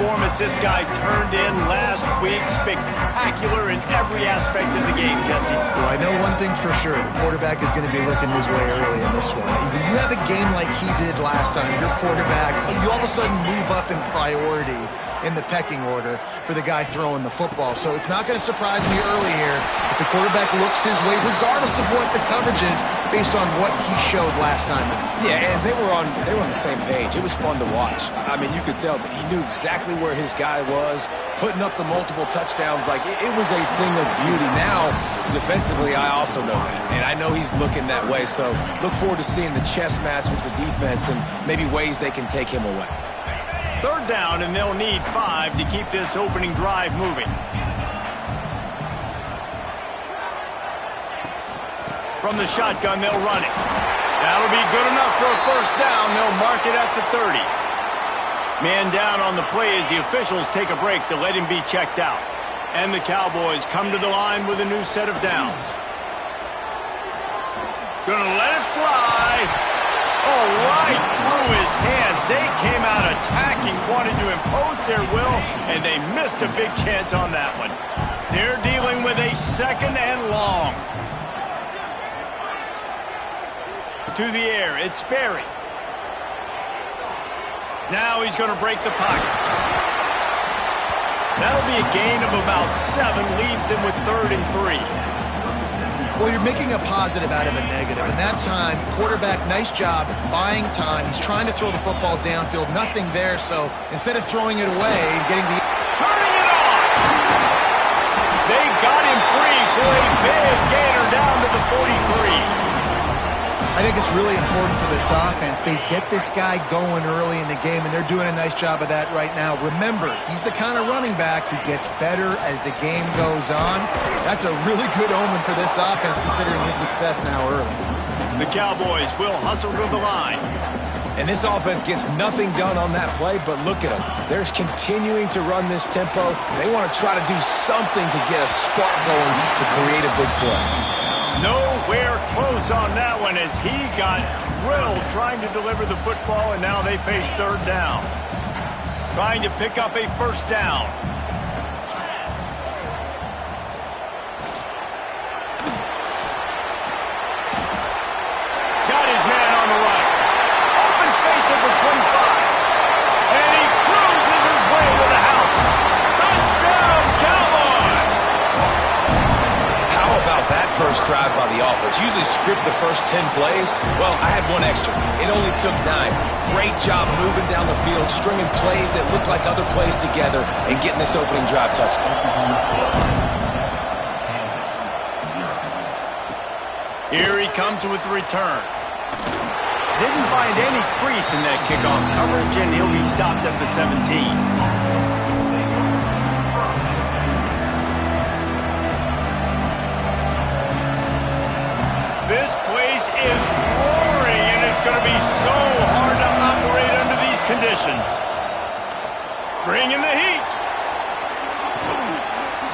performance this guy turned in last week. Spectacular in every aspect of the game, Jesse. Well, I know one thing for sure. The quarterback is going to be looking his way early in this one. When you have a game like he did last time, your quarterback, you all of a sudden move up in priority in the pecking order for the guy throwing the football. So it's not going to surprise me early here if the quarterback looks his way, regardless of what the coverage is, based on what he showed last time. Yeah, and they were on the same page. It was fun to watch. I mean, you could tell that he knew exactly where his guy was, putting up the multiple touchdowns. Like, it was a thing of beauty. Now, defensively, I also know that. And I know he's looking that way. So look forward to seeing the chess match with the defense and maybe ways they can take him away. Third down, and they'll need 5 to keep this opening drive moving. From the shotgun, they'll run it. That'll be good enough for a first down. They'll mark it at the 30. Man down on the play as the officials take a break to let him be checked out. And the Cowboys come to the line with a new set of downs. Gonna let it fly. Oh, right through his hands. They came out attacking, wanted to impose their will, and they missed a big chance on that one. They're dealing with a second and long. To the air, it's Sperry. Now he's going to break the pocket. That'll be a gain of about 7, leaves him with 3rd and 3. Well, you're making a positive out of a negative. And that time, quarterback, nice job buying time. He's trying to throw the football downfield. Nothing there, so instead of throwing it away and getting the... Turning it on! They got him free for a big gainer down to the 43. I think it's really important for this offense. They get this guy going early in the game, and they're doing a nice job of that right now. Remember, he's the kind of running back who gets better as the game goes on. That's a really good omen for this offense, considering his success now early. The Cowboys will hustle to the line. And this offense gets nothing done on that play, but look at them. They're continuing to run this tempo. They want to try to do something to get a spark going to create a big play. Nowhere close on that one as he got drilled trying to deliver the football, and now they face 3rd down. Trying to pick up a first down. Got his man on the run. Open space over 25. And he cruises his way to the house. Touchdown, Cowboys! How about that first drive by the offense? Usually script the first 10 plays. Well, I had one extra. It only took 9. Great job moving down the field, stringing plays that look like other plays together, and getting this opening drive touchdown. Here he comes with the return. Didn't find any crease in that kickoff coverage, and he'll be stopped at the 17. This place is roaring, and it's going to be so hard to operate under these conditions. Bring in the heat.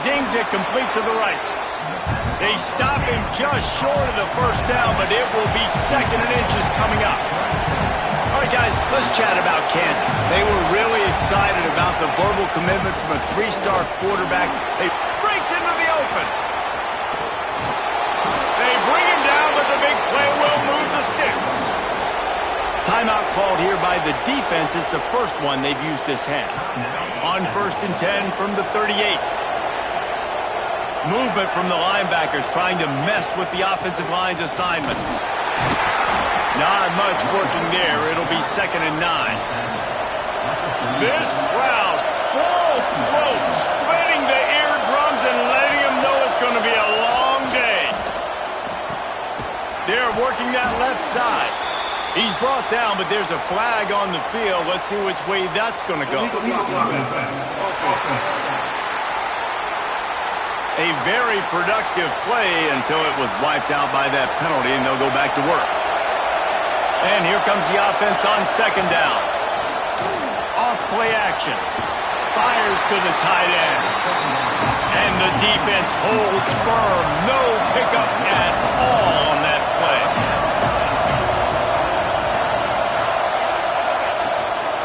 Zings it complete to the right. They stop him just short of the first down, but it will be 2nd and inches coming up. All right, guys, let's chat about Kansas. They were really excited about the verbal commitment from a 3-star quarterback. He breaks into the open. They bring him down, but the big play will move the sticks. Timeout called here by the defense. It's the first one they've used this half. On 1st and 10 from the 38. Movement from the linebackers trying to mess with the offensive line's assignments. Not much working there. It'll be 2nd and 9. This crowd, full throat, splitting the eardrums and letting them know it's going to be a long day. They're working that left side. He's brought down, but there's a flag on the field. Let's see which way that's going to go. A very productive play until it was wiped out by that penalty, and they'll go back to work. And here comes the offense on 2nd down. Off play action. Fires to the tight end. And the defense holds firm. No pickup at all on that play.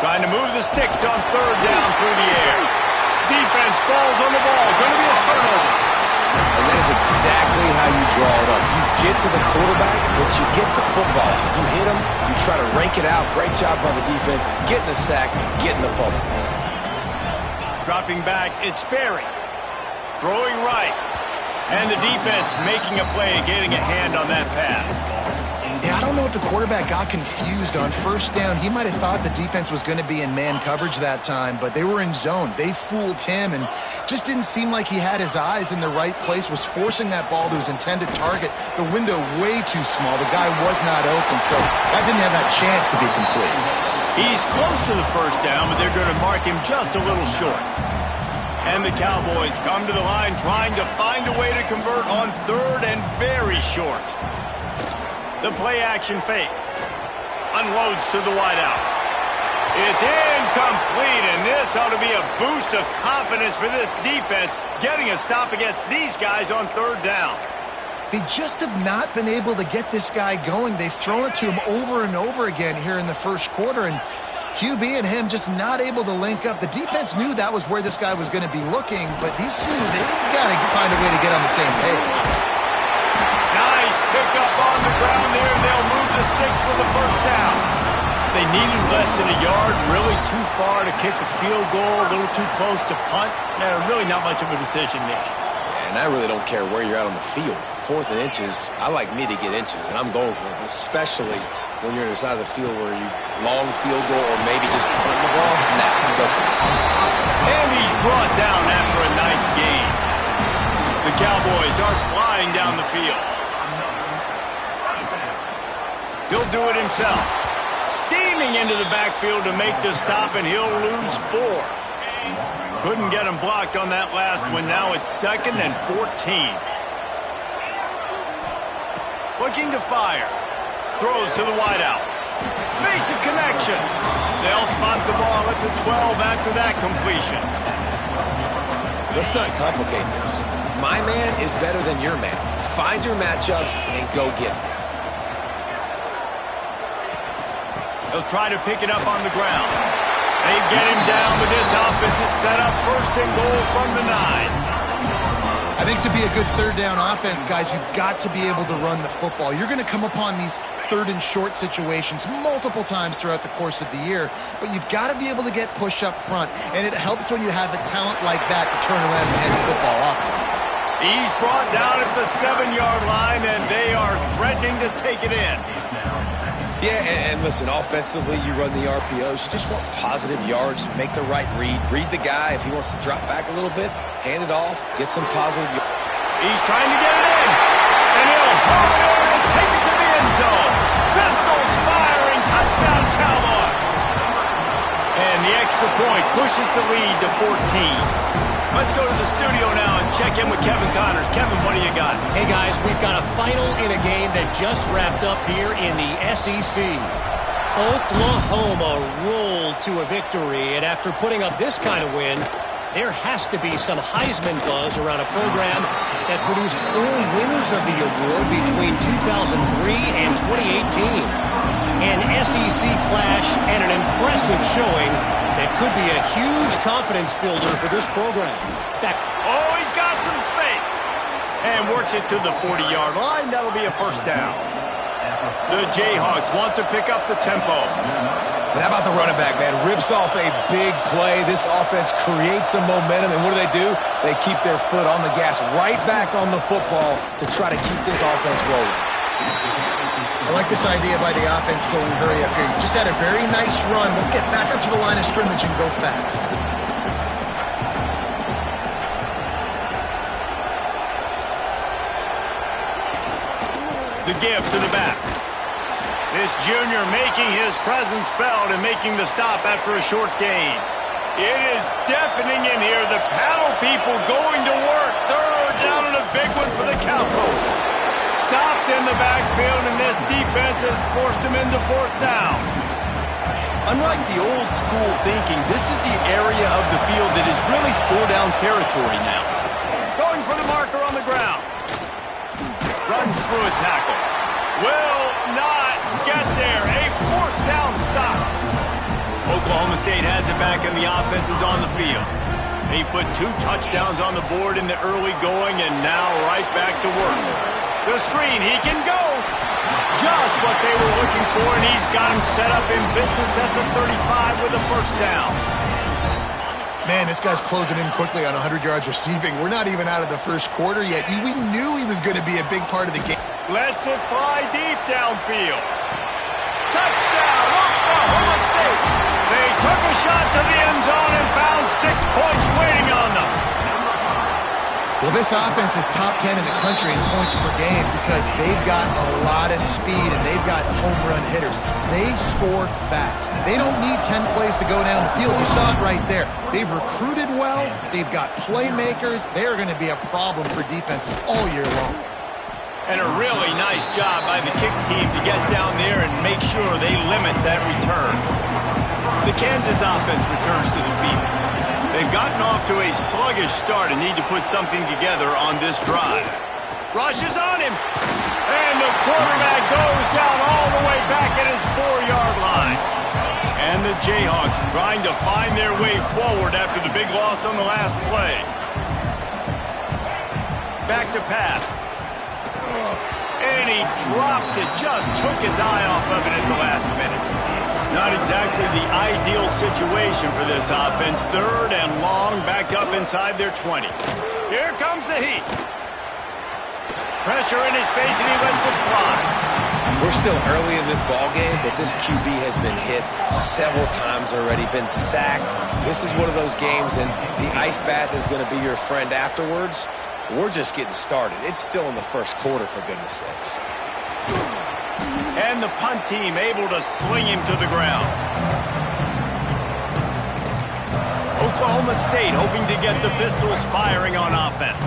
Trying to move the sticks on 3rd down through the air. draw it up. You get to the quarterback, but you get the football. If you hit him, you try to rake it out. Great job by the defense, getting the sack, getting the fumble. Dropping back, it's Berry. Throwing right. And the defense making a play and getting a hand on that pass. Yeah, I don't know if the quarterback got confused on first down. He might have thought the defense was going to be in man coverage that time, but they were in zone. They fooled him and just didn't seem like he had his eyes in the right place, was forcing that ball to his intended target. The window way too small. The guy was not open, so that didn't have that chance to be complete. He's close to the first down, but they're going to mark him just a little short. And the Cowboys come to the line trying to find a way to convert on third and very short. The play-action fake. Unloads to the wideout. It's incomplete, and this ought to be a boost of confidence for this defense, getting a stop against these guys on third down. They just have not been able to get this guy going. They've thrown it to him over and over again here in the first quarter, and QB and him just not able to link up. The defense knew that was where this guy was going to be looking, but these two, they've got to find a way to get on the same page. Nice pick up on the ground there, and they'll move the sticks for the first down. They needed less than a yard, really too far to kick a field goal, a little too close to punt. Really not much of a decision there. And I really don't care where you're at on the field. 4th and inches, I like me to get inches, and I'm going for it, especially when you're on the side of the field where you long field goal or maybe just punt the ball. Nah, go for it. And he's brought down after a nice gain. The Cowboys are flying down the field. He'll do it himself. Steaming into the backfield to make the stop, and he'll lose 4. Couldn't get him blocked on that last one. Now it's 2nd and 14. Looking to fire. Throws to the wideout. Makes a connection. They'll spot the ball at the 12 after that completion. Let's not complicate this. My man is better than your man. Find your matchups and go get them. They'll try to pick it up on the ground. They get him down, but this offense is set up 1st and goal from the 9. I think to be a good third down offense, guys, you've got to be able to run the football. You're going to come upon these 3rd and short situations multiple times throughout the course of the year, but you've got to be able to get push up front, and it helps when you have a talent like that to turn around and hand the football off to. He's brought down at the 7-yard line, and they are threatening to take it in. Yeah, and listen, offensively, you run the RPOs. You just want positive yards, make the right read. Read the guy. If he wants to drop back a little bit, hand it off, get some positive yards. He's trying to get it in, and he'll haul it in and take it to the end zone. Pistols firing, touchdown Cowboys. And the extra point pushes the lead to 14. Let's go to the studio now and check in with Kevin Connors. Kevin, what do you got? Hey, guys, we've got a final in a game that just wrapped up here in the SEC. Oklahoma rolled to a victory, and after putting up this kind of win, there has to be some Heisman buzz around a program that produced 4 winners of the award between 2003 and 2018. An SEC clash and an impressive showing that could be a huge confidence builder for this program. Oh, he's got some space. And works it to the 40-yard line. That'll be a first down. The Jayhawks want to pick up the tempo. But how about the running back, man? Rips off a big play. This offense creates some momentum, and what do? They keep their foot on the gas, right back on the football to try to keep this offense rolling. I like this idea by the offense going very up here. You just had a very nice run. Let's get back up to the line of scrimmage and go fast. The give to the back. This junior making his presence felt and making the stop after a short gain. It is deafening in here. The paddle people going to work. Third down and a big one for the Cowboys. Stopped in the backfield, and this defense has forced him into 4th down. Unlike the old school thinking, this is the area of the field that is really 4-down territory now. Going for the marker on the ground. Runs through a tackle. Will not get there. A 4th down stop. Oklahoma State has it back, and the offense is on the field. He put 2 touchdowns on the board in the early going, and now right back to work. The screen, he can go. Just what they were looking for, and he's got him set up in business at the 35 with a first down. Man, this guy's closing in quickly on 100 yards receiving. We're not even out of the first quarter yet. We knew he was going to be a big part of the game. Lets it fly deep downfield. Touchdown, Oklahoma State. They took a shot to the end zone and found 6 points waiting on them. Well, this offense is top 10 in the country in points per game because they've got a lot of speed and they've got home run hitters. They score fast. They don't need 10 plays to go down the field. You saw it right there. They've recruited well. They've got playmakers. They are going to be a problem for defenses all year long. And a really nice job by the kick team to get down there and make sure they limit that return. The Kansas offense returns to the field. They've gotten off to a sluggish start and need to put something together on this drive. Rush is on him. And the quarterback goes down all the way back at his 4-yard line. And the Jayhawks trying to find their way forward after the big loss on the last play. Back to pass. And he drops it. Just took his eye off of it at the last minute. Not exactly the ideal situation for this offense. 3rd and long, back up inside their 20. Here comes the heat. Pressure in his face, and he lets it fly. We're still early in this ball game, but this QB has been hit several times already, been sacked. This is one of those games, and the ice bath is going to be your friend afterwards. We're just getting started. It's still in the first quarter, for goodness sakes. And the punt team able to sling him to the ground. Oklahoma State hoping to get the Pistols firing on offense.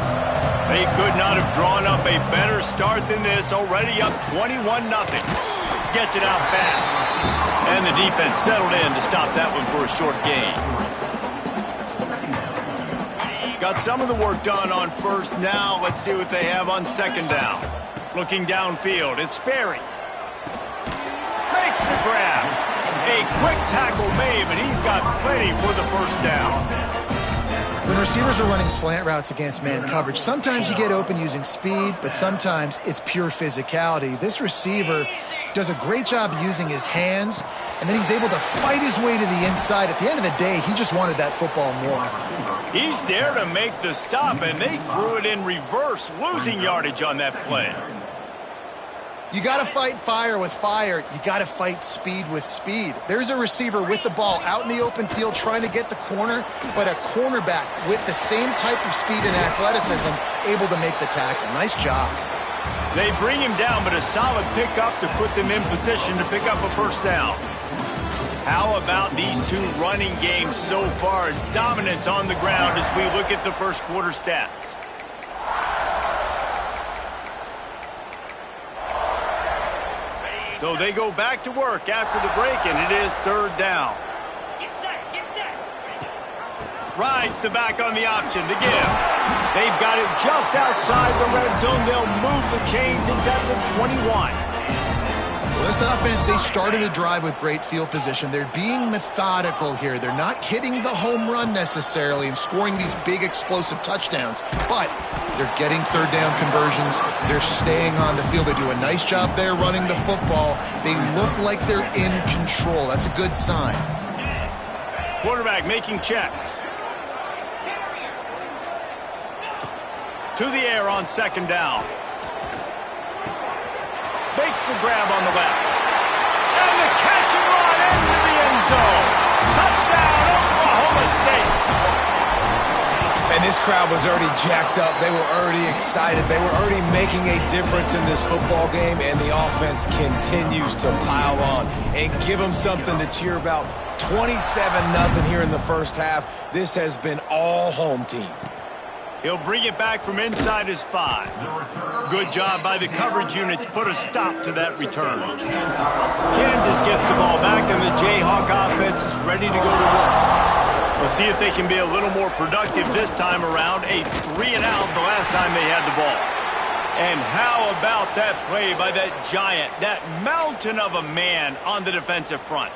They could not have drawn up a better start than this, already up 21-0. Gets it out fast. And the defense settled in to stop that one for a short gain. Got some of the work done on first. Now let's see what they have on second down. Looking downfield, it's Sperry. Makes the grab. A quick tackle made, but he's got plenty for the first down. When receivers are running slant routes against man coverage, sometimes you get open using speed, but sometimes it's pure physicality. This receiver does a great job using his hands, and then he's able to fight his way to the inside. At the end of the day, he just wanted that football more. He's there to make the stop, and they threw it in reverse, losing yardage on that play. You got to fight fire with fire. You got to fight speed with speed. There's a receiver with the ball out in the open field trying to get the corner, but a cornerback with the same type of speed and athleticism able to make the tackle. Nice job. They bring him down, but a solid pickup to put them in position to pick up a first down. How about these two running games so far? Dominance on the ground as we look at the first quarter stats. So they go back to work after the break, and it is 3rd down. Get set. Rides the back on the option, the give. They've got it just outside the red zone. They'll move the chains. It's at the 21. Well, this offense, they started the drive with great field position. They're being methodical here. They're not hitting the home run necessarily and scoring these big explosive touchdowns, but they're getting 3rd down conversions. They're staying on the field. They do a nice job there running the football. They look like they're in control. That's a good sign. Quarterback making checks. To the air on second down. Makes the grab on the left. And the catch and run into the end zone. Touchdown, Oklahoma State. And this crowd was already jacked up. They were already excited. They were already making a difference in this football game, and the offense continues to pile on and give them something to cheer about. 27-0 here in the first half. This has been all home team. He'll bring it back from inside his 5. Good job by the coverage unit to put a stop to that return. Kansas gets the ball back, and the Jayhawk offense is ready to go to work. We'll see if they can be a little more productive this time around. A 3-and-out the last time they had the ball. And how about that play by that giant, that mountain of a man on the defensive front?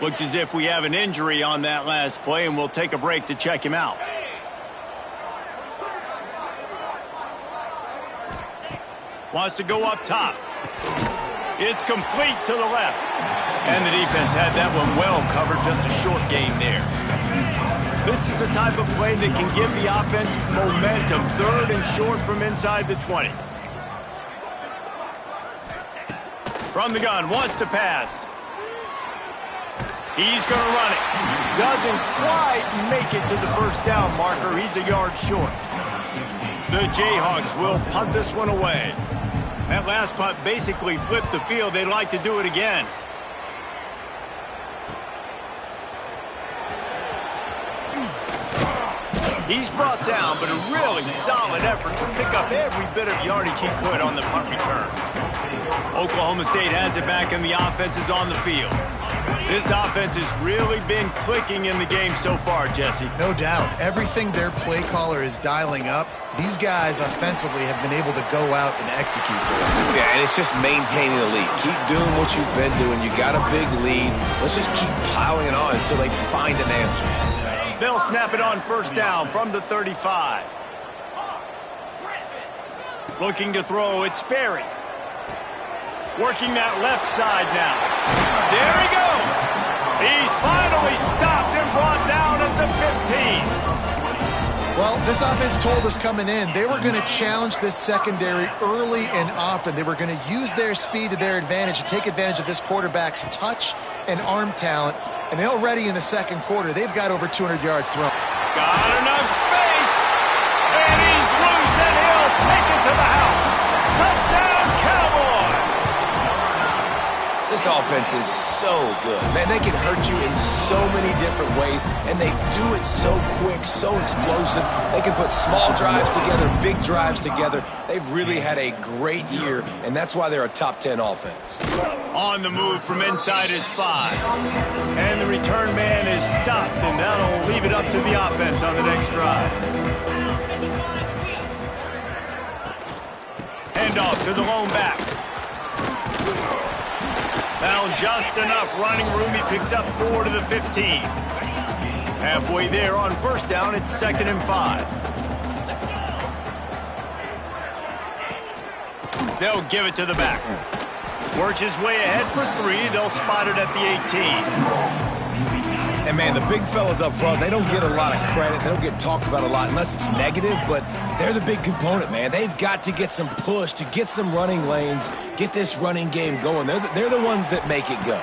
Looks as if we have an injury on that last play, and we'll take a break to check him out. Wants to go up top. It's complete to the left. And the defense had that one well covered, just a short gain there. This is the type of play that can give the offense momentum. 3rd and short from inside the 20. From the gun, wants to pass. He's going to run it. Doesn't quite make it to the first down marker. He's a yard short. The Jayhawks will punt this one away. That last punt basically flipped the field. They'd like to do it again. He's brought down, but a really solid effort to pick up every bit of yardage he could on the punt return. Oklahoma State has it back, and the offense is on the field. This offense has really been clicking in the game so far, Jesse. No doubt. Everything their play caller is dialing up, these guys offensively have been able to go out and execute. Yeah, and it's just maintaining the lead. Keep doing what you've been doing. You got a big lead. Let's just keep piling it on until they find an answer. They'll snap it on first down from the 35. Looking to throw, it's Sperry. Working that left side now. There he goes. He's finally stopped and brought down at the 15. Well, this offense told us coming in they were going to challenge this secondary early and often. They were going to use their speed to their advantage and take advantage of this quarterback's touch and arm talent. And already in the second quarter, they've got over 200 yards thrown. Got enough space. And he's loose, and he'll take it to the house. Touchdown, Cowboys. This offense is so good. Man, they can hurt you in so many different ways, and they do it so quick, so explosive. They can put small drives together, big drives together. They've really had a great year, and that's why they're a top 10 offense. On the move from inside his 5. And the return man is stopped, and that'll leave it up to the offense on the next drive. Handoff to the lone back. Found just enough running room. He picks up 4 to the 15. Halfway there on first down, it's 2nd and 5. They'll give it to the back. Works his way ahead for 3. They'll spot it at the 18. And, man, the big fellas up front, they don't get a lot of credit. They don't get talked about a lot unless it's negative, but they're the big component, man. They've got to get some push, to get some running lanes, get this running game going. They're the ones that make it go.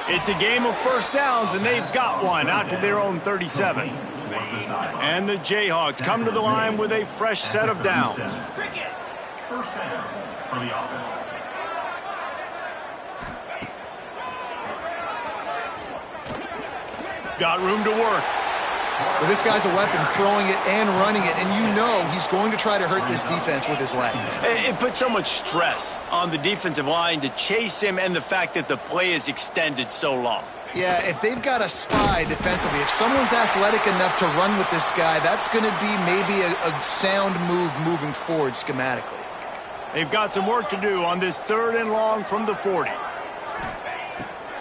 It's a game of first downs, and they've got one out to their own 37. And the Jayhawks come to the line with a fresh set of downs. First down for the offense. Got room to work. Well, this guy's a weapon, throwing it and running it, and you know he's going to try to hurt this defense with his legs. It puts so much stress on the defensive line to chase him, and the fact that the play is extended so long. Yeah, if they've got a spy defensively, if someone's athletic enough to run with this guy, that's going to be maybe a sound move moving forward schematically. They've got some work to do on this 3rd and long from the 40.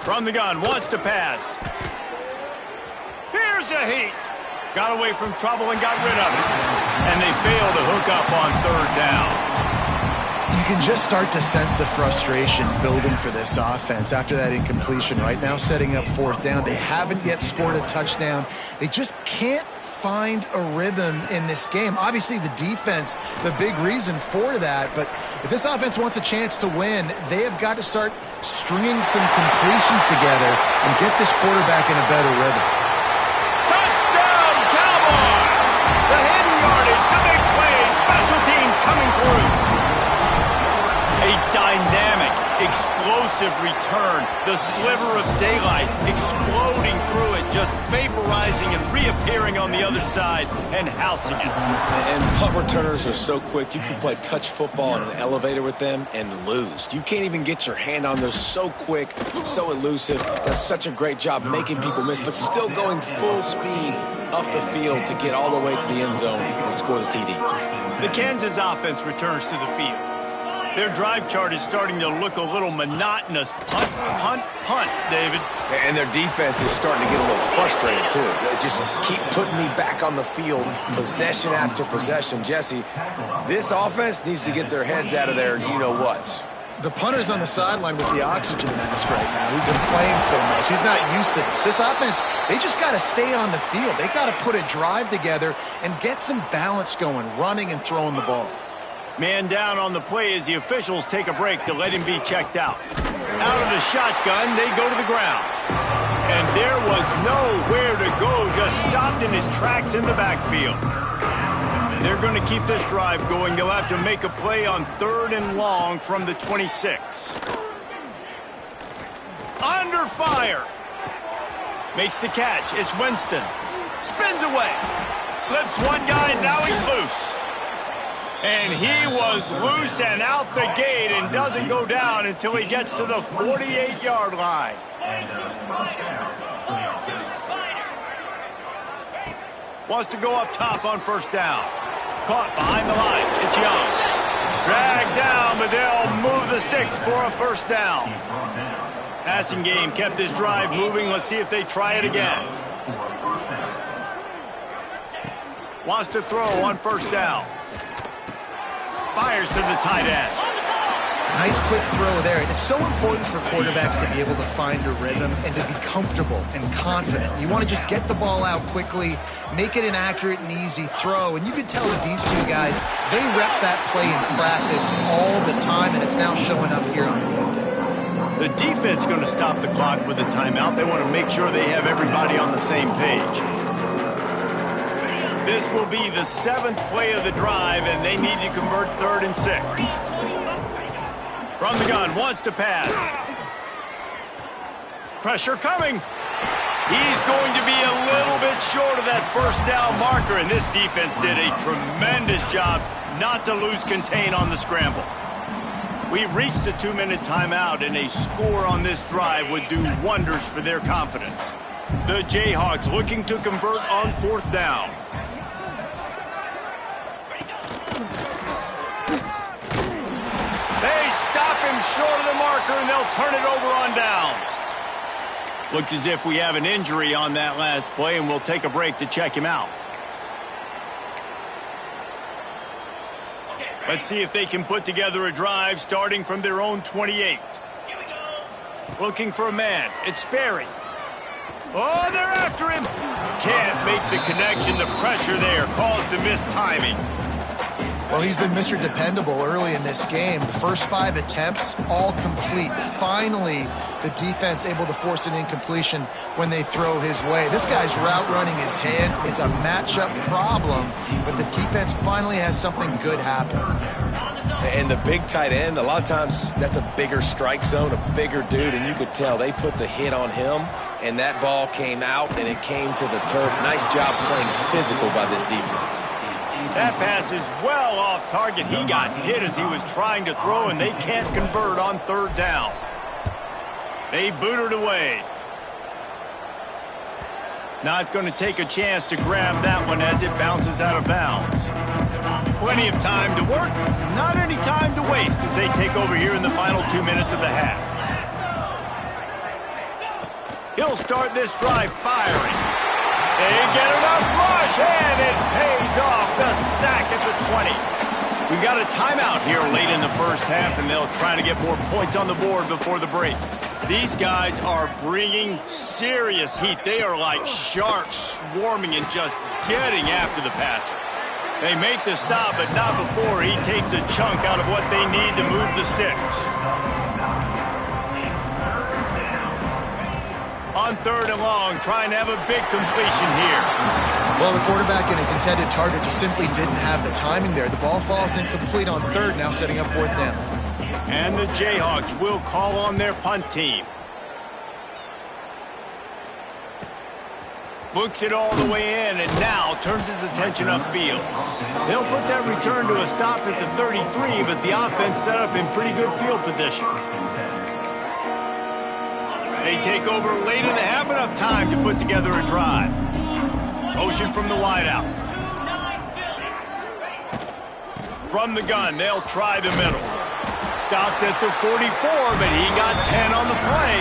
From the gun, wants to pass. Here's a heat. Got away from trouble and got rid of it. And they fail to hook up on 3rd down. You can just start to sense the frustration building for this offense after that incompletion. Right now, setting up 4th down. They haven't yet scored a touchdown. They just can't find a rhythm in this game. Obviously, the defense, the big reason for that. But if this offense wants a chance to win, they have got to start stringing some completions together and get this quarterback in a better rhythm. The hidden yardage, the big play, special teams coming through. A dynamic, explosive return. The sliver of daylight exploding through it, just vaporizing and reappearing on the other side and housing it. And punt returners are so quick. You can play touch football in an elevator with them and lose. You can't even get your hand on those. So quick, so elusive. Does such a great job making people miss, but still going full speed up the field to get all the way to the end zone and score the TD. The Kansas offense returns to the field. Their drive chart is starting to look a little monotonous. Punt, punt, punt, David. And their defense is starting to get a little frustrated, too. They just keep putting me back on the field, possession after possession. Jesse, this offense needs to get their heads out of their you-know-whats. The punter's on the sideline with the oxygen mask right now. He's been playing so much. He's not used to this. This offense, they just got to stay on the field. They got to put a drive together and get some balance going, running and throwing the ball. Man down on the play as the officials take a break to let him be checked out. Out of the shotgun, they go to the ground. And there was nowhere to go, just stopped in his tracks in the backfield. They're going to keep this drive going. They'll have to make a play on 3rd and long from the 26. Under fire. Makes the catch. It's Winston. Spins away. Slips one guy, and now he's loose. And he was loose and out the gate and doesn't go down until he gets to the 48-yard line. Wants to go up top on 1st down. Caught behind the line. It's Young. Dragged down, but they'll move the sticks for a 1st down. Passing game kept this drive moving. Let's see if they try it again. Wants to throw on 1st down. Fires to the tight end. Nice quick throw there. And it's so important for quarterbacks to be able to find a rhythm and to be comfortable and confident. You want to just get the ball out quickly, make it an accurate and easy throw. And you can tell that these two guys, they rep that play in practice all the time, and it's now showing up here on game day. The defense going to stop the clock with a timeout. They want to make sure they have everybody on the same page. This will be the 7th play of the drive, and they need to convert 3rd and 6. From the gun, wants to pass. Pressure coming. He's going to be a little bit short of that 1st down marker, and this defense did a tremendous job not to lose contain on the scramble. We've reached the 2-minute timeout, and a score on this drive would do wonders for their confidence. The Jayhawks looking to convert on 4th down. They stop him short of the marker, and they'll turn it over on downs. Looks as if we have an injury on that last play, and we'll take a break to check him out. Let's see if they can put together a drive starting from their own 28. Looking for a man. It's Sperry. Oh, they're after him. Can't make the connection. The pressure there caused the missed timing. Well, he's been Mr. Dependable early in this game. The first 5 attempts, all complete. Finally, the defense able to force an incompletion when they throw his way. This guy's route running his hands. It's a matchup problem, but the defense finally has something good happen. And the big tight end, a lot of times that's a bigger strike zone, a bigger dude, and you could tell they put the hit on him, and that ball came out, and it came to the turf. Nice job playing physical by this defense. That pass is well off target. He got hit as he was trying to throw, and they can't convert on 3rd down. They boot it away. Not going to take a chance to grab that one as it bounces out of bounds. Plenty of time to work, not any time to waste as they take over here in the final 2 minutes of the half. He'll start this drive firing. They get enough rush, and it pays off. The sack at the 20. We've got a timeout here late in the first half, and they'll try to get more points on the board before the break. These guys are bringing serious heat. They are like sharks swarming and just getting after the passer. They make the stop, but not before he takes a chunk out of what they need to move the sticks. On 3rd and long, trying to have a big completion here. Well, the quarterback and his intended target just simply didn't have the timing there. The ball falls incomplete on 3rd, now setting up 4th down. And the Jayhawks will call on their punt team. Books it all the way in, and now turns his attention upfield. They'll put that return to a stop at the 33, but the offense set up in pretty good field position. They take over late in the half, enough time to put together a drive. Motion from the wideout. From the gun, they'll try the middle. stopped at the 44, but he got 10 on the play.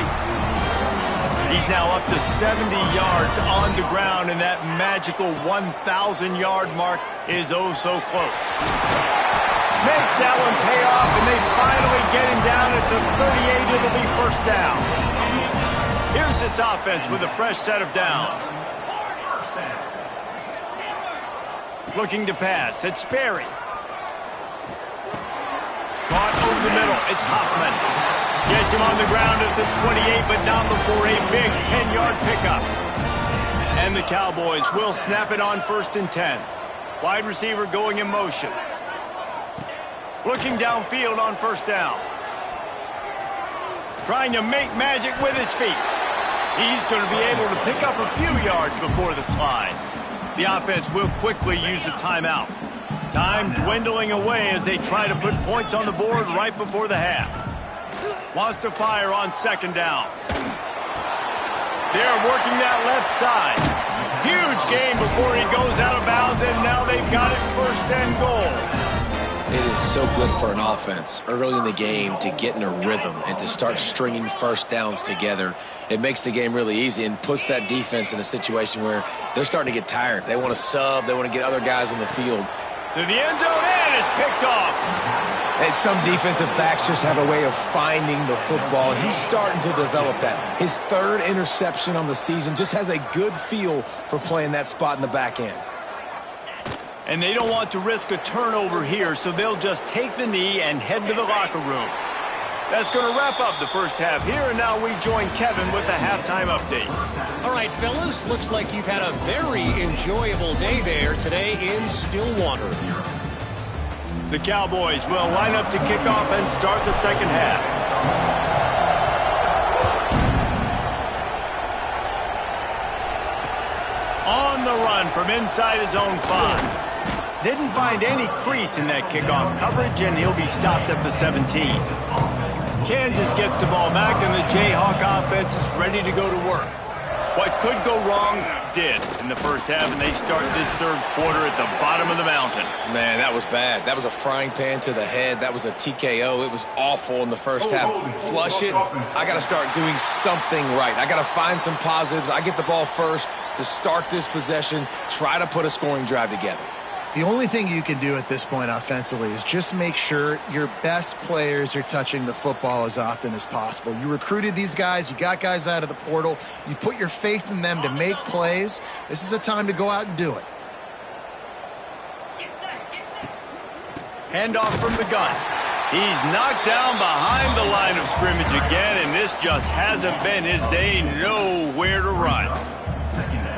He's now up to 70 yards on the ground, and that magical 1,000-yard mark is oh so close. Makes that one pay off, and they finally get him down at the 38. It'll be first down. Here's this offense with a fresh set of downs. Looking to pass. It's Sperry. Caught over the middle. It's Hoffman. Gets him on the ground at the 28, but not before a big 10-yard pickup. And the Cowboys will snap it on 1st and 10. Wide receiver going in motion. Looking downfield on 1st down. Trying to make magic with his feet. He's going to be able to pick up a few yards before the slide. The offense will quickly use a timeout. Time dwindling away as they try to put points on the board right before the half. Wants to fire on 2nd down. They're working that left side. Huge gain before he goes out of bounds, and now they've got it 1st and goal. It is so good for an offense early in the game to get in a rhythm and to start stringing 1st downs together. It makes the game really easy and puts that defense in a situation where they're starting to get tired. They want to sub. They want to get other guys on the field. To the end zone, and it's picked off. And some defensive backs just have a way of finding the football, and he's starting to develop that. His 3rd interception on the season, just has a good feel for playing that spot in the back end. And they don't want to risk a turnover here, so they'll just take the knee and head to the locker room. That's going to wrap up the first half here, and now we join Kevin with the halftime update. All right, fellas, looks like you've had a very enjoyable day there today in Stillwater. The Cowboys will line up to kick off and start the second half. On the run from inside his own 5. Didn't find any crease in that kickoff coverage, and he'll be stopped at the 17. Kansas gets the ball back, and the Jayhawk offense is ready to go to work. What could go wrong did in the first half, and they start this 3rd quarter at the bottom of the mountain. Man, that was bad. That was a frying pan to the head. That was a TKO. It was awful in the first half. Flush it. I got to start doing something right. I got to find some positives. I get the ball first to start this possession, try to put a scoring drive together. The only thing you can do at this point offensively is just make sure your best players are touching the football as often as possible. You recruited these guys. You got guys out of the portal. You put your faith in them to make plays. This is a time to go out and do it. Handoff from the gun. He's knocked down behind the line of scrimmage again, and this just hasn't been his day. Nowhere to run.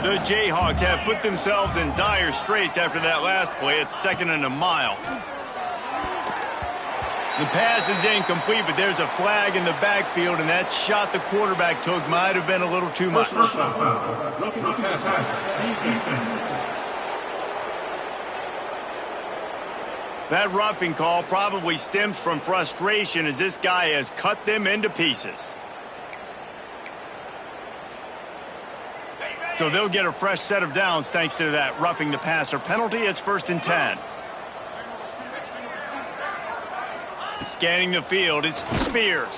The Jayhawks have put themselves in dire straits after that last play. It's 2nd and a mile. The pass is incomplete, but there's a flag in the backfield, and that shot the quarterback took might have been a little too much. That roughing call probably stems from frustration as this guy has cut them into pieces. So they'll get a fresh set of downs thanks to that roughing the passer penalty. It's 1st and 10. Scanning the field, it's Spears.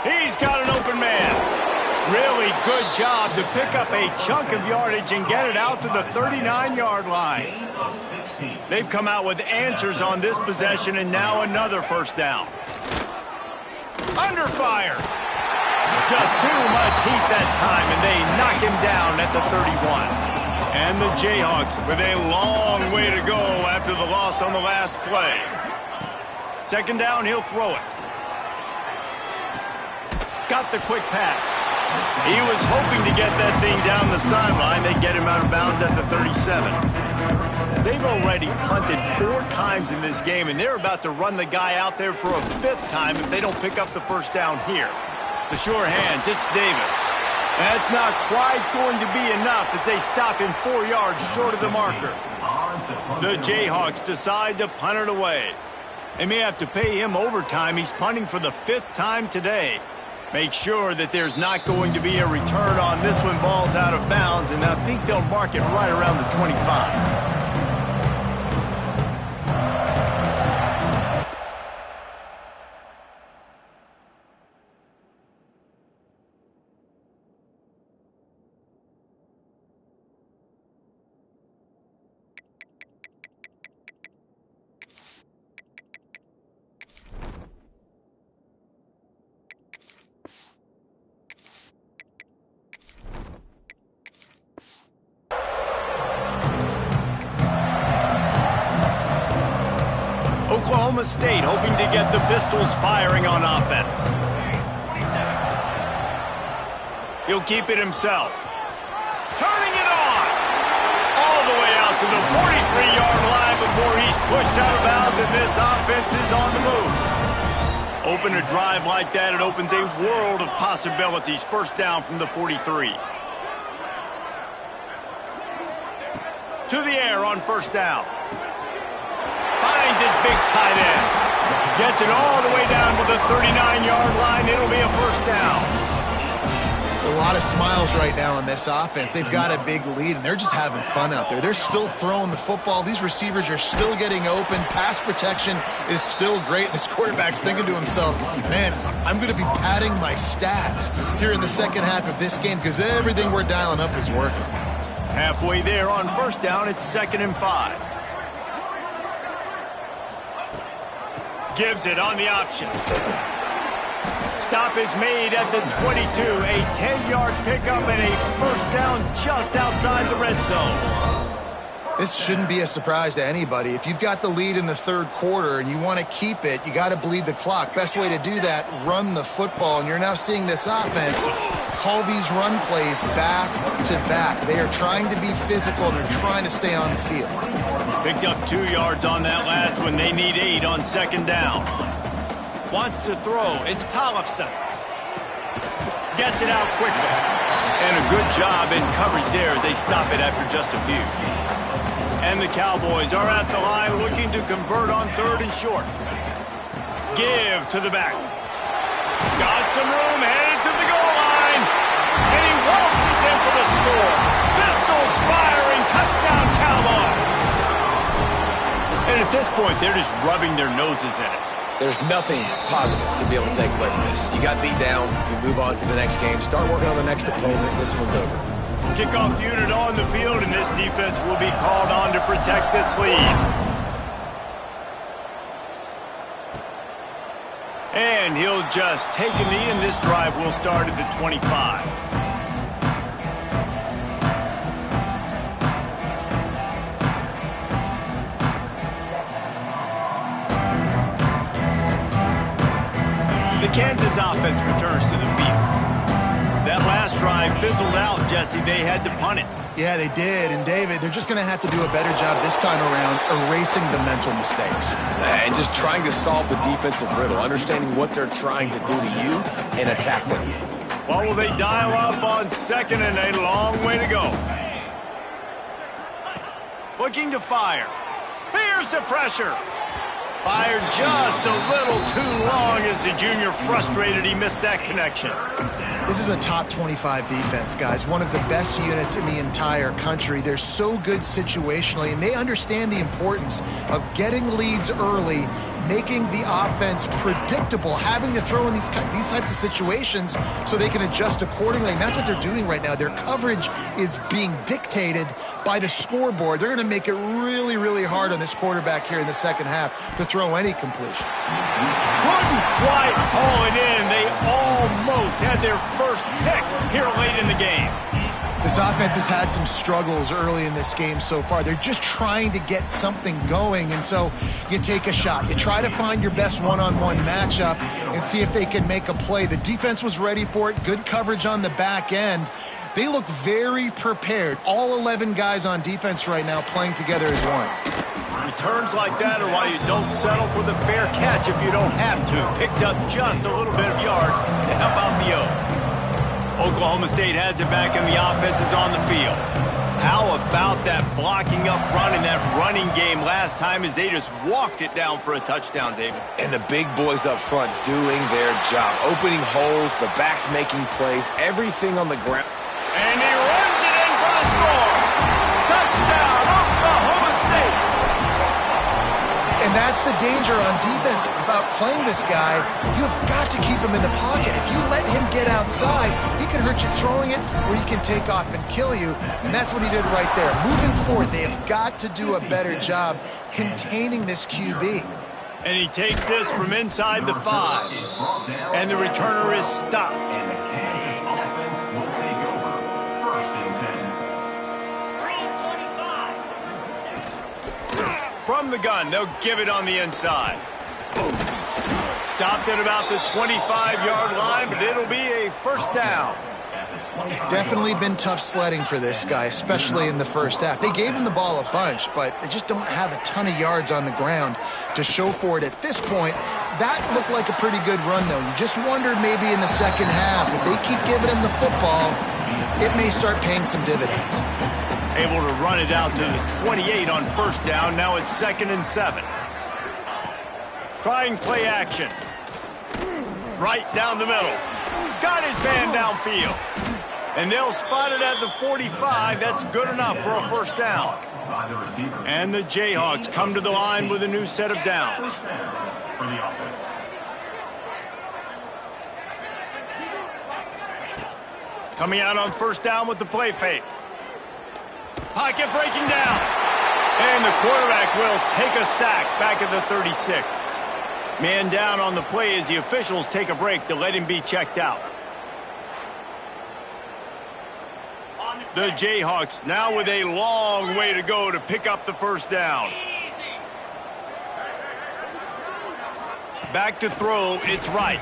He's got an open man. Really good job to pick up a chunk of yardage and get it out to the 39-yard line. They've come out with answers on this possession, and now another 1st down. Under fire. Just too much heat that time, and they knock him down at the 31. And the Jayhawks with a long way to go after the loss on the last play. 2nd down, he'll throw it. Got the quick pass. He was hoping to get that thing down the sideline. They get him out of bounds at the 37. They've already punted 4 times in this game, and they're about to run the guy out there for a 5th time if they don't pick up the 1st down here. The sure hands, it's Davis. That's not quite going to be enough as they stop him 4 yards short of the marker. The Jayhawks decide to punt it away. They may have to pay him overtime. He's punting for the 5th time today. Make sure that there's not going to be a return on this when ball's out of bounds, and I think they'll mark it right around the 25. Oklahoma State hoping to get the Pistols firing on offense. He'll keep it himself. Turning it on. All the way out to the 43-yard line before he's pushed out of bounds, and this offense is on the move. Open a drive like that, it opens a world of possibilities. First down from the 43. To the air on first down. Finds his big tight end. Gets it all the way down to the 39-yard line. It'll be a first down. A lot of smiles right now on this offense. They've got a big lead, and they're just having fun out there. They're still throwing the football. These receivers are still getting open. Pass protection is still great. This quarterback's thinking to himself, man, I'm going to be padding my stats here in the second half of this game because everything we're dialing up is working. Halfway there on first down, it's 2nd and 5. Gives it on the option. Stop is made at the 22. A 10-yard pickup and a first down just outside the red zone. This shouldn't be a surprise to anybody. If you've got the lead in the third quarter and you want to keep it, you got to bleed the clock. Best way to do that, run the football. And you're now seeing this offense call these run plays back to back. They are trying to be physical. They're trying to stay on the field. Picked up 2 yards on that last one. They need 8 on second down. Wants to throw. It's Tollefson. Gets it out quickly. And a good job in coverage there as they stop it after just a few. And the Cowboys are at the line looking to convert on 3rd and short. Give to the back. Got some room, headed to the goal line. And he waltzes in for the score. Pistols firing, touchdown Cowboys. And at this point, they're just rubbing their noses in it. There's nothing positive to be able to take away from this. You got beat down, you move on to the next game, start working on the next opponent, this one's over. Kickoff unit on the field, and this defense will be called on to protect this lead. And he'll just take a knee, and this drive will start at the 25. The Kansas offense returns to the field. That last drive fizzled out, Jesse. They had to punt it. Yeah, they did. And, David, they're just going to have to do a better job this time around erasing the mental mistakes. And just trying to solve the defensive riddle, understanding what they're trying to do to you and attack them. Well, will they dial up on 2nd and a long way to go? Looking to fire. Here's the pressure. Fired just a little too long as the junior frustrated he missed that connection. This is a top 25 defense, guys. One of the best units in the entire country. They're so good situationally, and they understand the importance of getting leads early, making the offense predictable, having to throw in these types of situations so they can adjust accordingly. And that's what they're doing right now. Their coverage is being dictated by the scoreboard. They're going to make it really, really hard on this quarterback here in the second half to throw any completions. Couldn't quite haul it in. They almost had their first pick here late in the game. This offense has had some struggles early in this game so far. They're just trying to get something going, and so you take a shot. You try to find your best one-on-one matchup and see if they can make a play. The defense was ready for it. Good coverage on the back end. They look very prepared. All 11 guys on defense right now playing together as one. Returns like that are why you don't settle for the fair catch if you don't have to. Picks up just a little bit of yards to help out the O. Oklahoma State has it back and the offense is on the field. How about that blocking up front and that running game last time as they just walked it down for a touchdown, David? And the big boys up front doing their job. Opening holes, the backs making plays, everything on the ground. And he runs it in for the score. Touchdown, Oklahoma State. And that's the danger on defense about playing this guy. You've got to keep him in the pocket. If you let him get outside, he can hurt you throwing it, or he can take off and kill you. And that's what he did right there. Moving forward, they have got to do a better job containing this QB. And he takes this from inside the 5. And the returner is stopped. And the Kansas offense will take over. 1st and 10. From the gun, they'll give it on the inside. Stopped at about the 25-yard line, but it'll be a first down. Definitely been tough sledding for this guy, especially in the first half. They gave him the ball a bunch, but they just don't have a ton of yards on the ground to show for it at this point. That looked like a pretty good run, though. You just wondered maybe in the second half, if they keep giving him the football, it may start paying some dividends. Able to run it out to the 28 on first down. Now it's 2nd and 7. Trying play action. Right down the middle. Got his man downfield. And they'll spot it at the 45. That's good enough for a first down. And the Jayhawks come to the line with a new set of downs. Coming out on first down with the play fake. Pocket breaking down. And the quarterback will take a sack back at the 36. Man down on the play as the officials take a break to let him be checked out. The Jayhawks now with a long way to go to pick up the first down. Back to throw, it's Wright.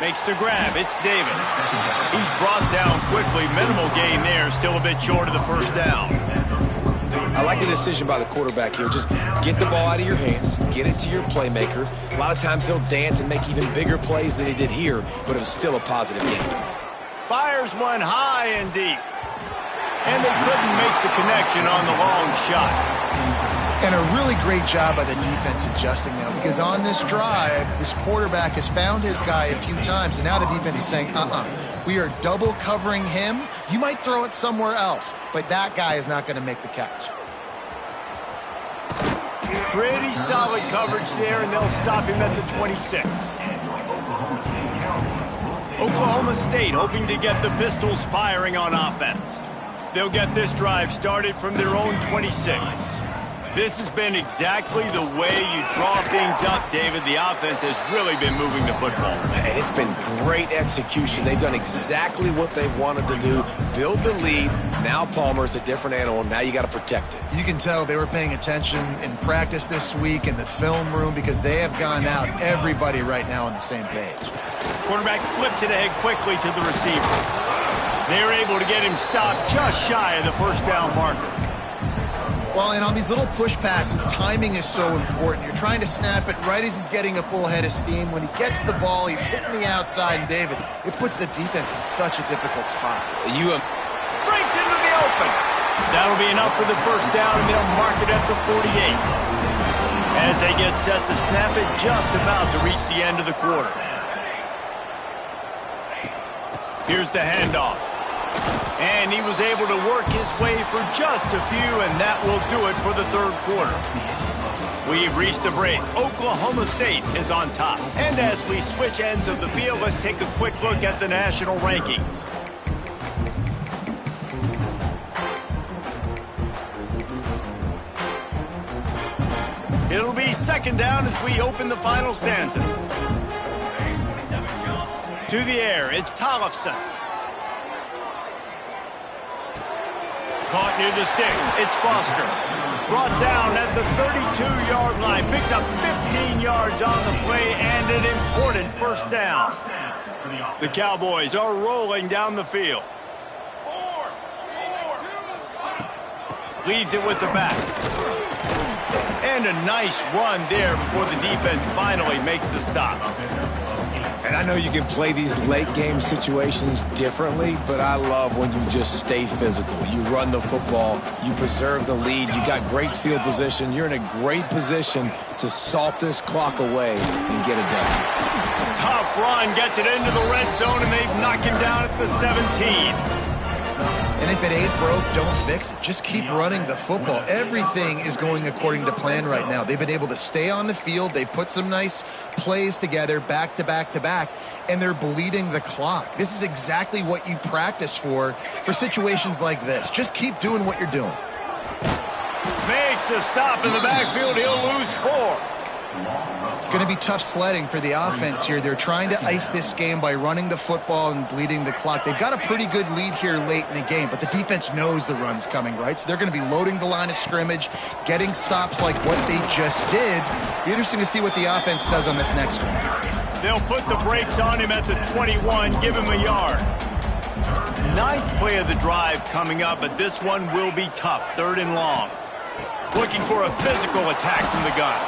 Makes the grab, it's Davis. He's brought down quickly, minimal gain there, still a bit short of the first down. I like the decision by the quarterback here. Just get the ball out of your hands, get it to your playmaker. A lot of times he'll dance and make even bigger plays than he did here, but it was still a positive game. Fires one high and deep. And they couldn't make the connection on the long shot. And a really great job by the defense adjusting now, because on this drive, this quarterback has found his guy a few times, and now the defense is saying, we are double covering him. You might throw it somewhere else, but that guy is not going to make the catch. Pretty solid coverage there, and they'll stop him at the 26. Oklahoma State hoping to get the Pistols firing on offense. They'll get this drive started from their own 26. This has been exactly the way you draw things up, David. The offense has really been moving the football. And it's been great execution. They've done exactly what they've wanted to do. Build the lead. Now Palmer's a different animal. Now you got to protect it. You can tell they were paying attention in practice this week in the film room, because they have gone out, everybody right now on the same page. Quarterback flips it ahead quickly to the receiver. They're able to get him stopped just shy of the first down marker. Well, and on these little push passes, timing is so important. You're trying to snap it right as he's getting a full head of steam. When he gets the ball, he's hitting the outside, and David, it puts the defense in such a difficult spot. Breaks into the open. That'll be enough for the first down, and they'll mark it at the 48. As they get set to snap it, just about to reach the end of the quarter. Here's the handoff. And he was able to work his way for just a few, and that will do it for the third quarter. We've reached a break. Oklahoma State is on top. And as we switch ends of the field, let's take a quick look at the national rankings. It'll be second down as we open the final stanza. To the air, it's Tollefson. Caught near the sticks, it's Foster. Brought down at the 32-yard line. Picks up 15 yards on the play and an important first down. The Cowboys are rolling down the field. Leaves it with the back. And a nice run there before the defense finally makes the stop. And I know you can play these late game situations differently, but I love when you just stay physical. You run the football, you preserve the lead, you got great field position, you're in a great position to salt this clock away and get it done. Tough run, gets it into the red zone, and they've knocked him down at the 17. And if it ain't broke, don't fix it. Just keep running the football. Everything is going according to plan right now. They've been able to stay on the field. They put some nice plays together back to back to back, and they're bleeding the clock. This is exactly what you practice for situations like this. Just keep doing what you're doing. Makes a stop in the backfield. He'll lose 4. It's going to be tough sledding for the offense here. They're trying to ice this game by running the football and bleeding the clock. They've got a pretty good lead here late in the game, but the defense knows the run's coming, right? So they're going to be loading the line of scrimmage, getting stops like what they just did. Be interesting to see what the offense does on this next one. They'll put the brakes on him at the 21, give him a yard. Ninth play of the drive coming up, but this one will be tough. 3rd and long. Looking for a physical attack from the gun.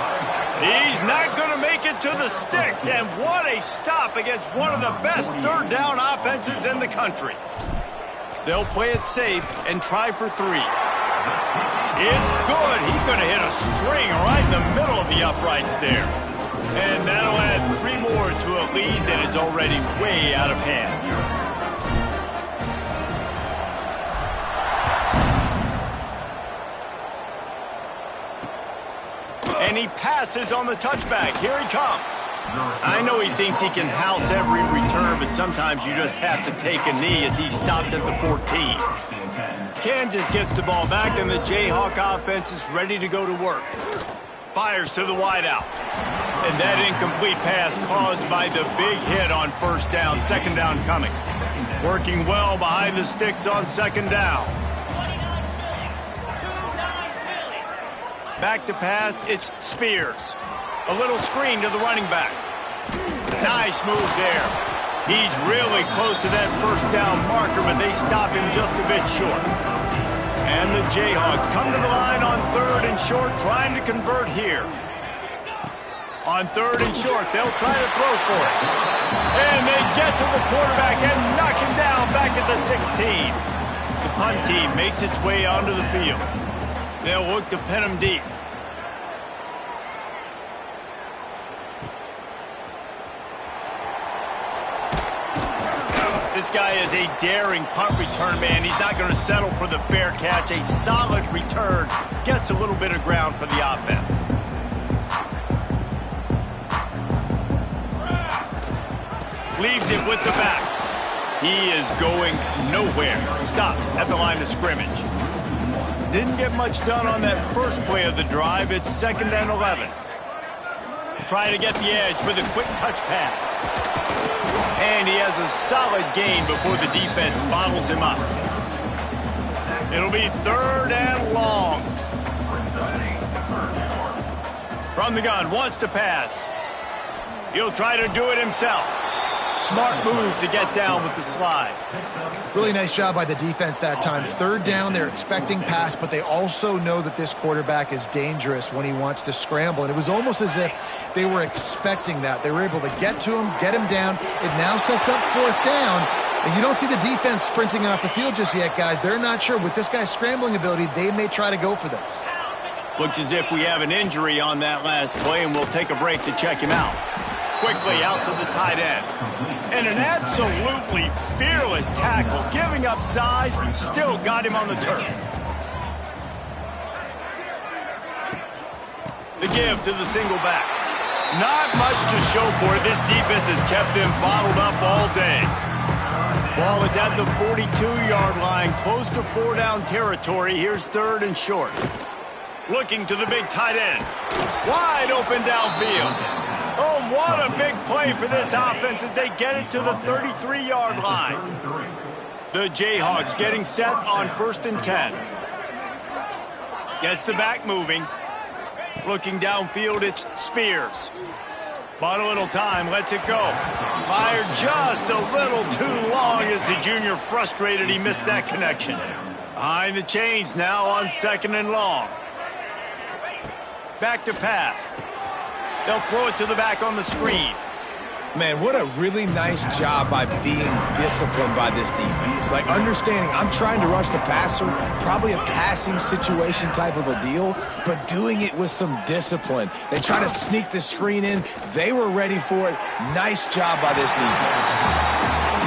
He's not going to make it to the sticks, and what a stop against one of the best 3rd down offenses in the country. They'll play it safe and try for 3. It's good. He's going to hit a string right in the middle of the uprights there. And that'll add 3 more to a lead that is already way out of hand. And he passes on the touchback. Here he comes. I know he thinks he can house every return, but sometimes you just have to take a knee as he stopped at the 14. Kansas gets the ball back, and the Jayhawk offense is ready to go to work. Fires to the wideout. And that incomplete pass caused by the big hit on 1st down. 2nd down coming. Working well behind the sticks on 2nd down. Back to pass, it's Spears. A little screen to the running back. Nice move there. He's really close to that 1st down marker, but they stop him just a bit short. And the Jayhawks come to the line on 3rd and short, trying to convert here. On 3rd and short, they'll try to throw for it. And they get to the quarterback and knock him down back at the 16. The punt team makes its way onto the field. They'll look to pin him deep. This guy is a daring punt return man. He's not going to settle for the fair catch. A solid return gets a little bit of ground for the offense. Leaves it with the back. He is going nowhere. Stopped at the line of scrimmage. Didn't get much done on that first play of the drive. It's 2nd and 11. Trying to get the edge with a quick touch pass. And he has a solid gain before the defense bottles him up. It'll be 3rd and long. From the gun, wants to pass. He'll try to do it himself. Smart move to get down with the slide. Really nice job by the defense that time. 3rd down, they're expecting pass, but they also know that this quarterback is dangerous when he wants to scramble. And it was almost as if they were expecting that. They were able to get to him, get him down. It now sets up 4th down. And you don't see the defense sprinting off the field just yet, guys. They're not sure. With this guy's scrambling ability, they may try to go for this. Looks as if we have an injury on that last play, and we'll take a break to check him out. Quickly out to the tight end. And an absolutely fearless tackle. Giving up size, still got him on the turf. The give to the single back. Not much to show for it. This defense has kept them bottled up all day. Ball is at the 42-yard line, close to 4-down territory. Here's 3rd and short. Looking to the big tight end. Wide open downfield. Oh, what a big play for this offense as they get it to the 33-yard line. The Jayhawks getting set on 1st and 10. Gets the back moving. Looking downfield, it's Spears. Bought a little time, lets it go. Fired just a little too long as the junior frustrated he missed that connection. Behind the chains now on 2nd and long. Back to pass. They'll throw it to the back on the screen. Man, what a really nice job by being disciplined by this defense. Like, understanding I'm trying to rush the passer, probably a passing situation type of a deal, but doing it with some discipline. They try to sneak the screen in. They were ready for it. Nice job by this defense.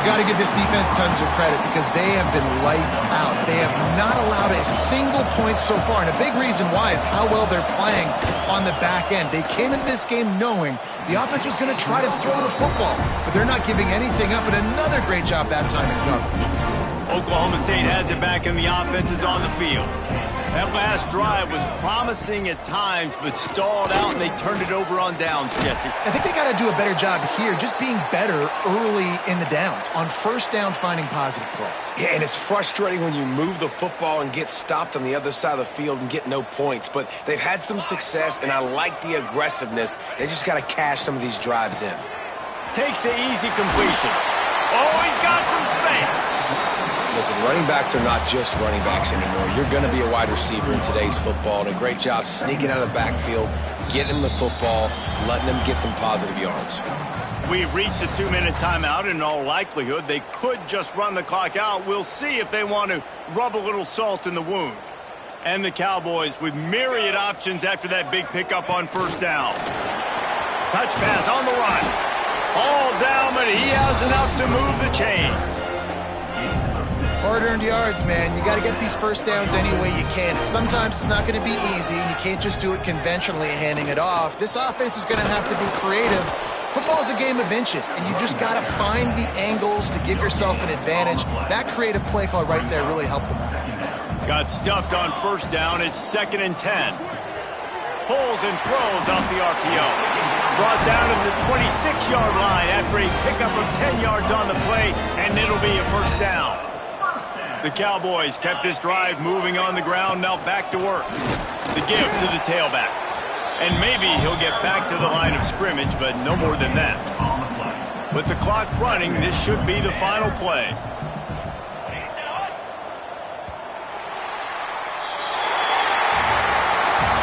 You got to give this defense tons of credit because they have been lights out. They have not allowed a single point so far, and a big reason why is how well they're playing on the back end. They came into this game knowing the offense was going to try to throw the football, but they're not giving anything up, and another great job that time in coverage. Oklahoma State has it back, and the offense is on the field. That last drive was promising at times, but stalled out, and they turned it over on downs, Jesse. I think they got to do a better job here, just being better early in the downs, on first down finding positive plays. Yeah, and it's frustrating when you move the football and get stopped on the other side of the field and get no points. But they've had some success, and I like the aggressiveness. They just got to cash some of these drives in. Takes the easy completion. Oh, he's got some space. Listen, running backs are not just running backs anymore. You're going to be a wide receiver in today's football, and a great job sneaking out of the backfield, getting them the football, letting them get some positive yards. We've reached a 2-minute timeout. In all likelihood, they could just run the clock out. We'll see if they want to rub a little salt in the wound. And the Cowboys with myriad options after that big pickup on first down. Touch pass on the run. All down, but he has enough to move the chains. Hard-earned yards, man. You got to get these first downs any way you can. Sometimes it's not going to be easy, and you can't just do it conventionally handing it off. This offense is going to have to be creative. Football is a game of inches, and you just got to find the angles to give yourself an advantage. That creative play call right there really helped them out. Got stuffed on first down. It's 2nd and 10. Pulls and throws off the RPO. Brought down to the 26-yard line after a pickup of 10 yards on the play, and it'll be a first down. The Cowboys kept this drive moving on the ground, now back to work. The give to the tailback. And maybe he'll get back to the line of scrimmage, but no more than that. With the clock running, this should be the final play.